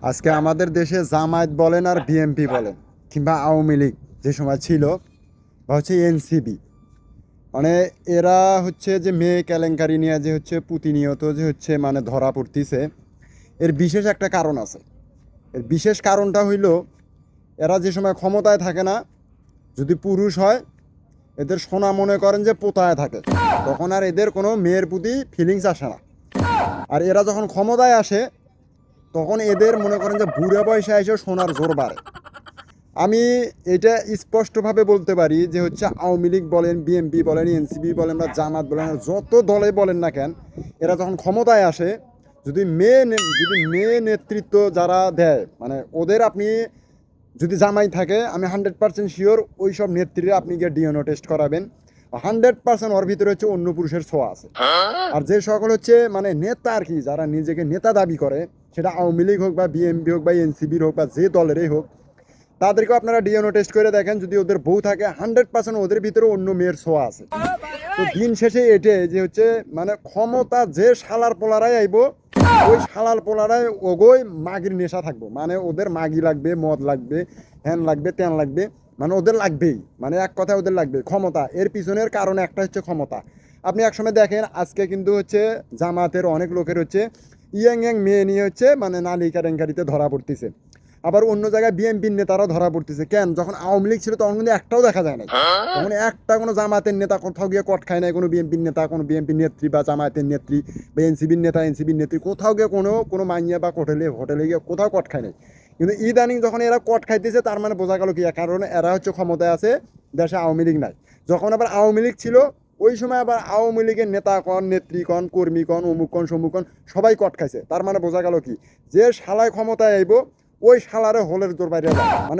আজকে আমাদের দেশে জামায়াত বলেন আর বিএনপি বলেন কিংবা আওয়ামী লীগ যে সময় ছিল বা হচ্ছে এনসিপি, মানে এরা হচ্ছে যে মেয়ে কেলেঙ্কারি নিয়ে যে হচ্ছে প্রতিনিয়ত যে হচ্ছে মানে ধরা পড়তিছে। এর বিশেষ একটা কারণ আছে। এর বিশেষ কারণটা হইল, এরা যে সময় ক্ষমতায় থাকে না, যদি পুরুষ হয় এদের সোনা মনে করেন যে পোতায় থাকে, তখন আর এদের কোনো মেয়ের প্রতি ফিলিংস আসে না। আর এরা যখন ক্ষমতায় আসে তখন এদের মনে করেন যে বুড়ে বয়সে এসে সোনার জোর বাড়ে। আমি এটা স্পষ্টভাবে বলতে পারি যে হচ্ছে আওয়ামী লীগ বলেন, বিএনপি বলেন, এনসিপি বলেন বা জামাত বলেন, আর যত দলে বলেন না কেন, এরা যখন ক্ষমতায় আসে, যদি মেয়ে নেতৃত্ব যারা দেয়, মানে ওদের আপনি যদি জামাই থাকে, আমি 100% শিওর ওই সব নেত্রীরা আপনি গিয়ে ডিএনএ টেস্ট করাবেন, 100% ওর ভিতরে হচ্ছে অন্য পুরুষের ছোঁয়া আছে। আর যে সকল হচ্ছে মানে নেতা আর কি, যারা নিজেকে নেতা দাবি করে, সেটা আওয়ামী লীগ হোক বা বিএনপি হোক বা এনসিপির হোক বা যে দলেরই হোক, তাদেরকেও আপনারা ডিএনএ টেস্ট করে দেখেন, যদি ওদের বউ থাকে 100% ওদের ভিতরে অন্য মেয়ের ছোঁয়া আছে। তো দিন শেষে এটাই যে হচ্ছে মানে ক্ষমতা যে শালার পোলারাই আইব, ওই শালার পোলারাই ওগোই মাগির নেশা থাকবো, মানে ওদের মাগি লাগবে, মদ লাগবে, হ্যান লাগবে, ত্যান লাগবে, মানে ওদের লাগবেই, মানে এক কথায় ওদের লাগবে ক্ষমতা। এর পিছনের কারণ একটা হচ্ছে ক্ষমতা। আপনি একসময় দেখেন, আজকে কিন্তু হচ্ছে জামাতের অনেক লোকের হচ্ছে ইয়াং ইয়াং মেয়ে নিয়ে হচ্ছে মানে নালী কেলেঙ্কারিতে ধরা পড়তেছে। আবার অন্য জায়গায় বিএনপির নেতারাও ধরা পড়তেছে। কেন? যখন আওয়ামী লীগ ছিল তখন কিন্তু একটাও দেখা যায় নাই। তখন একটা কোনো জামাতের নেতা কোথাও গিয়ে কট খায় নাই, কোনো বিএনপির নেতা, কোনো বিএনপির নেত্রী বা জামায়াতের নেত্রী বা এনসিবির নেতা, এনসিবির নেত্রী কোথাও গিয়ে কোনো মাইয়া বা হোটেলে গিয়ে কোথাও কট খায় নাই। কিন্তু ইদানিং যখন এরা কট খাইতেছে, তার মানে বোঝা গেল কি, কারণ এরা হচ্ছে ক্ষমতায় আছে, দেশে আওয়ামী লীগ নাই। যখন আবার আওয়ামী লীগ ছিল, ওই সময় আবার আওয়ামী লীগের নেতা কন, নেত্রী কন, কর্মী কন, অমুক কন, সমুক কন, সবাই কট খাইছে। তার মানে বোঝা গেল কি, যে শালায় ক্ষমতায় আইব, ওই শালারে হোলের দৌড় বাইরে যায়, মানে